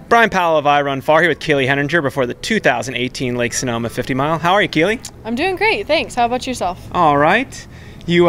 Brian Powell of I Run Far here with Keely Henninger before the 2018 Lake Sonoma 50 mile. How are you, Keely? I'm doing great, thanks. How about yourself? All right. You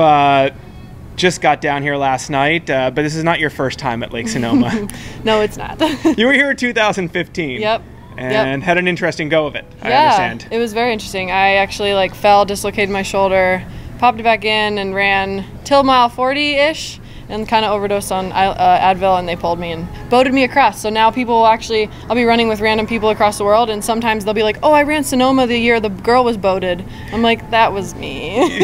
just got down here last night, but this is not your first time at Lake Sonoma. No, it's not. You were here in 2015. Yep. And had an interesting go of it, I understand. It was very interesting. I actually fell, dislocated my shoulder, popped it back in and ran till mile 40-ish and kind of overdosed on Advil, and they pulled me and boated me across. So now people will actually, I'll be running with random people across the world, and sometimes they'll be like, oh, I ran Sonoma the year the girl was boated. I'm like, that was me.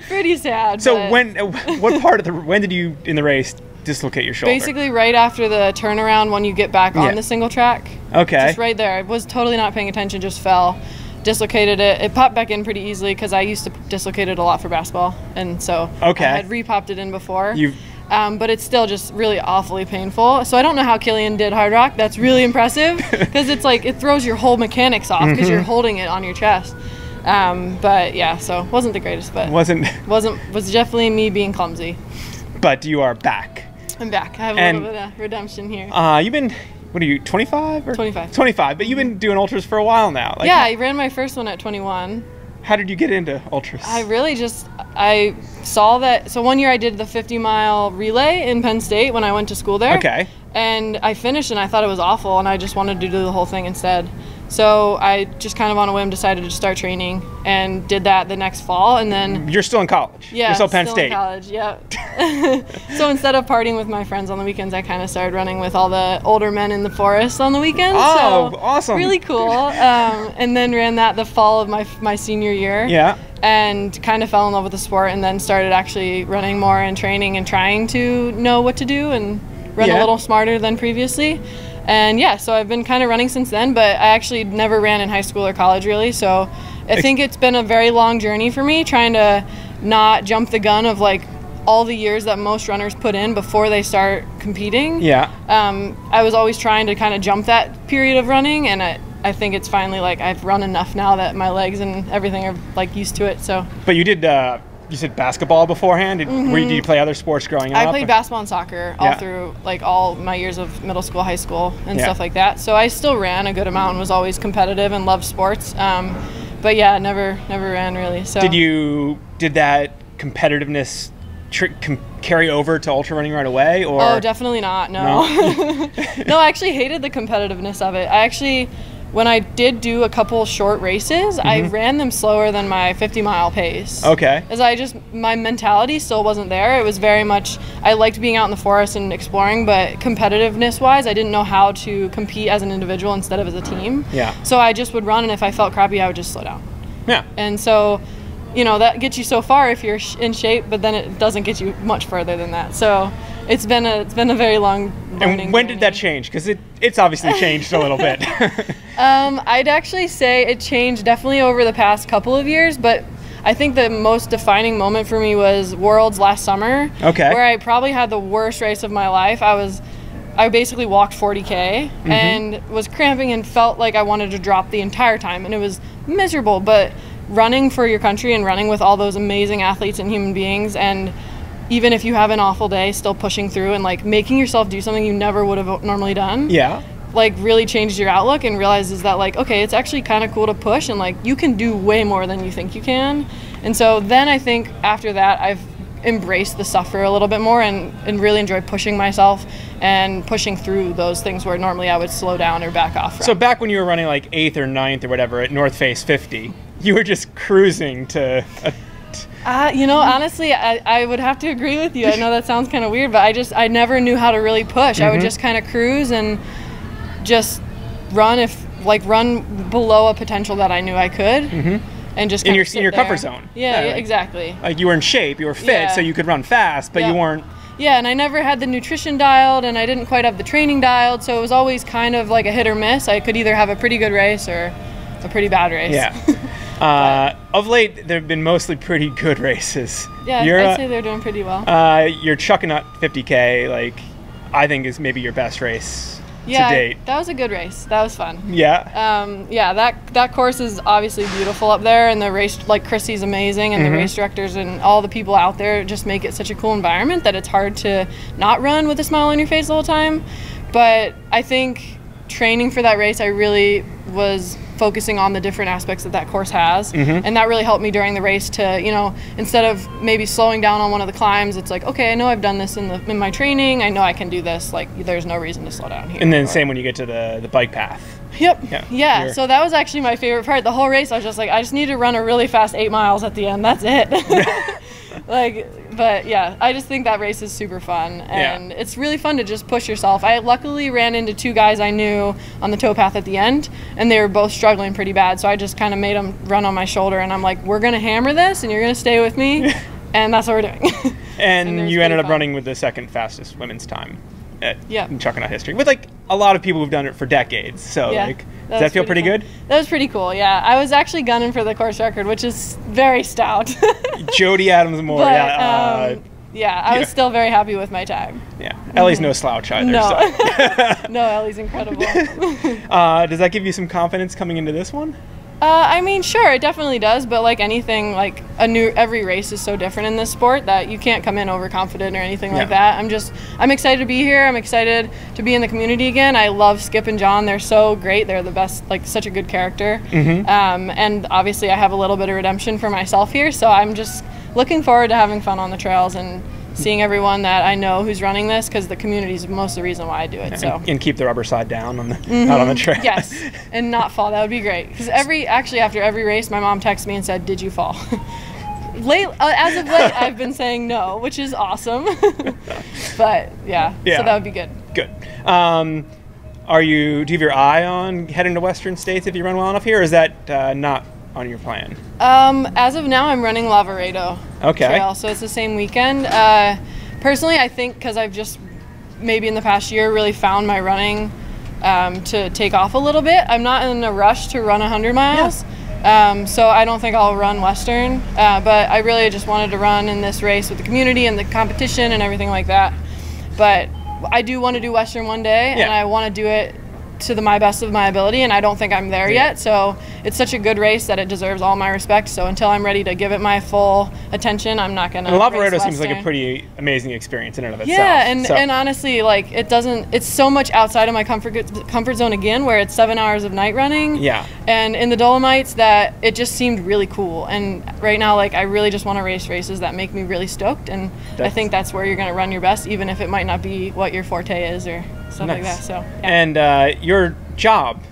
Pretty sad. So when did you in the race dislocate your shoulder? Basically right after the turnaround when you get back on the single track. Okay. Just right there. I was totally not paying attention, just fell, dislocated it. It popped back in pretty easily because I used to dislocate it a lot for basketball, and so I had re-popped it in before. But it's still just really awfully painful. So I don't know how Killian did hard rock. That's really impressive because it's like it throws your whole mechanics off because you're holding it on your chest. But yeah, so wasn't the greatest, but was definitely me being clumsy. But you are back. I'm back. I have a little bit of redemption here. You've been, what are you, 25? 25. 25, but you've been doing ultras for a while now. Yeah, I ran my first one at 21. How did you get into ultras? I saw that, so one year I did the 50-mile relay in Penn State when I went to school there. Okay. And I finished and I thought it was awful, and I just wanted to do the whole thing instead. So I just kind of on a whim decided to start training and did that the next fall, and then... You're still in college. Yeah, you're still Penn State. In college, yeah. So instead of partying with my friends on the weekends, I kind of started running with all the older men in the forest on the weekends. Oh, so awesome. Really cool. And then ran that the fall of my senior year. Yeah. And kind of fell in love with the sport, and then started actually running more and training and trying to know what to do and run a little smarter than previously. And yeah, so I've been kind of running since then, but I actually never ran in high school or college really. So I think it's been a very long journey for me trying to not jump the gun of all the years that most runners put in before they start competing. Yeah. I was always trying to kind of jump that period of running, and I think it's finally I've run enough now that my legs and everything are used to it. So. But you did. You said basketball beforehand. Did you play other sports growing up? I played basketball and soccer all through all my years of middle school, high school, and stuff like that. So I still ran a good amount and was always competitive and loved sports. But yeah, never ran really. So did that competitiveness carry over to ultra running right away? Or? Oh, definitely not. No. No, I actually hated the competitiveness of it. When I did do a couple short races, I ran them slower than my 50-mile pace. Okay. As my mentality still wasn't there. It was very much, I liked being out in the forest and exploring, but competitiveness-wise, I didn't know how to compete as an individual instead of as a team. Yeah. So I just would run, and if I felt crappy, I would just slow down. Yeah. And so, that gets you so far if you're in shape, but then it doesn't get you much further than that. So it's been a very long learning And when journey. did that change? Because it's obviously changed a little bit. I'd actually say it changed definitely over the past couple of years, but I think the most defining moment for me was Worlds last summer. Okay. Where I probably had the worst race of my life. I basically walked 40K and was cramping and felt like I wanted to drop the entire time, and it was miserable, but running for your country and running with all those amazing athletes and human beings, and even if you have an awful day, still pushing through and making yourself do something you never would have normally done. Yeah. Really changes your outlook and realizes that okay, it's actually kind of cool to push, and you can do way more than you think you can. And so then I think after that I've embraced the suffer a little bit more and really enjoy pushing myself and pushing through those things where normally I would slow down or back off from. So back when you were running 8th or 9th or whatever at North Face 50, you were just cruising to honestly, I would have to agree with you. I know that sounds kind of weird, but I never knew how to really push. I would just kind of cruise and just run run below a potential that I knew I could. And just in your comfort zone. Yeah, exactly. You were in shape, you were fit, so you could run fast, but you weren't. Yeah, and I never had the nutrition dialed, and I didn't quite have the training dialed, so it was always kind of a hit or miss. I could either have a pretty good race or a pretty bad race. Yeah. Of late, there have been mostly pretty good races. Yeah, I'd say they're doing pretty well. You're chucking up 50K, I think is maybe your best race to date. That was a good race. That was fun. Yeah. That course is obviously beautiful up there, and the race, Chrissy's amazing, and the race directors and all the people out there just make it such a cool environment that it's hard to not run with a smile on your face the whole time. But I think training for that race, I really was focusing on the different aspects that course has. And that really helped me during the race to, you know, instead of maybe slowing down on one of the climbs, it's like, okay, I know I've done this in my training. I know I can do this. Like, there's no reason to slow down here. And then same when you get to the bike path. Yep. Yeah. So that was actually my favorite part. The whole race, I was just like, I just need to run a really fast 8 miles at the end. That's it. But yeah, I just think that race is super fun, and it's really fun to just push yourself. I luckily ran into 2 guys I knew on the towpath at the end, and they were both struggling pretty bad, so I just kind of made them run on my shoulder, and I'm like, we're going to hammer this, and you're going to stay with me, and that's what we're doing. and you ended up running with the second fastest women's time in Chuckanut history, with like a lot of people who've done it for decades, so like, does that feel pretty good? That was pretty cool, yeah. I was actually gunning for the course record, which is very stout. Jody Adams Moore, I was still very happy with my time. Yeah, Ellie's no slouch either. No, so. no, Ellie's incredible. Does that give you some confidence coming into this one? I mean, sure, it definitely does, but like anything, like every race is so different in this sport that you can't come in overconfident or anything like that. I'm excited to be here. I'm excited to be in the community again. I love Skip and John. They're so great. They're the best, like such a good character. And obviously I have a little bit of redemption for myself here, so I'm just looking forward to having fun on the trails and seeing everyone that I know who's running this, because the community is most of the reason why I do it. So and keep the rubber side down on the out on the trail. Yes, and not fall. That would be great. Because after every race, my mom texts me and said, "Did you fall?" As of late, I've been saying no, which is awesome. But yeah, so that would be good. Good. Do you have your eye on heading to Western States if you run well enough here, or is that not on your plan? As of now, I'm running Lavaredo Trail, so it's the same weekend. Personally, I think because I've just maybe in the past year really found my running to take off a little bit. I'm not in a rush to run 100 miles, so I don't think I'll run Western, but I really just wanted to run in this race with the community and the competition and everything like that. But I do want to do Western one day, and I want to do it to my best of my ability, and I don't think I'm there yet, so it's such a good race that it deserves all my respect. So until I'm ready to give it my full attention, I'm not gonna. And Lavaredo seems like a pretty amazing experience in and of itself. Yeah, and honestly, like it's so much outside of my comfort zone again, where it's 7 hours of night running. And in the Dolomites, that it just seemed really cool. And right now, like I really just want to race races that make me really stoked, and I think that's where you're gonna run your best, even if it might not be what your forte is or stuff like that. So and your job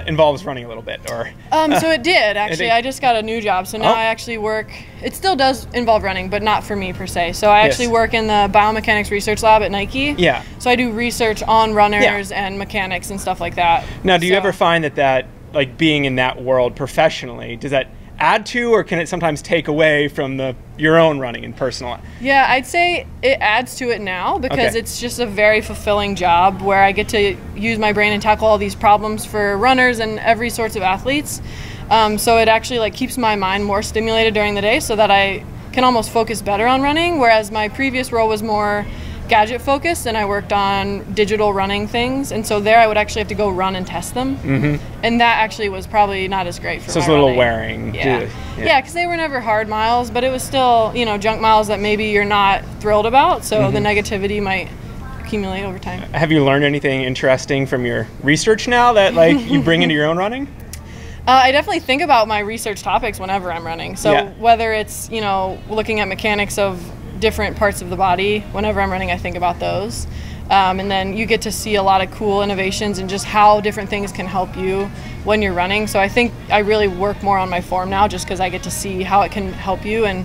involves running a little bit, or so it did actually. I just got a new job, so now I actually work. It still does involve running, but not for me per se. So I actually work in the biomechanics research lab at Nike. So I do research on runners and mechanics and stuff like that. Now, do you ever find that like being in that world professionally, does that add to, or can it sometimes take away from your own running and personal life? Yeah, I'd say it adds to it now, because it's just a very fulfilling job where I get to use my brain and tackle all these problems for runners and every sorts of athletes. So it actually like keeps my mind more stimulated during the day, so that I can almost focus better on running, whereas my previous role was more gadget focused, and I worked on digital running things, and so there I would actually have to go run and test them, and that actually was probably not as great for so my it's a little running. wearing. Because they were never hard miles, but it was still, you know, junk miles that maybe you're not thrilled about, so the negativity might accumulate over time. Have you learned anything interesting from your research now that like you bring into your own running? I definitely think about my research topics whenever I'm running, so whether it's, you know, looking at mechanics of different parts of the body, whenever I'm running I think about those, and then you get to see a lot of cool innovations and just how different things can help you when you're running. So I think I really work more on my form now, just because I get to see how it can help you and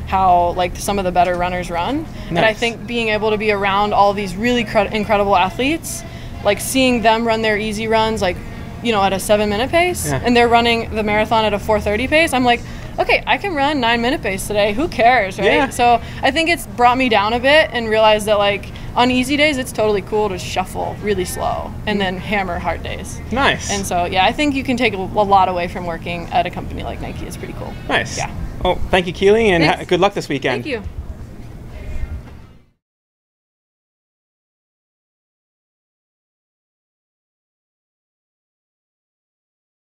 how like some of the better runners run. And I think being able to be around all these really incredible athletes, like seeing them run their easy runs, like, you know, at a 7-minute pace, and they're running the marathon at a 4:30 pace, I'm like, okay, I can run 9-minute pace today. Who cares, right? So I think it's brought me down a bit and realized that like on easy days, it's totally cool to shuffle really slow and then hammer hard days. Nice. And so, yeah, I think you can take a lot away from working at a company like Nike. It's pretty cool. Nice. Yeah. Oh, thank you, Keely, and good luck this weekend. Thank you.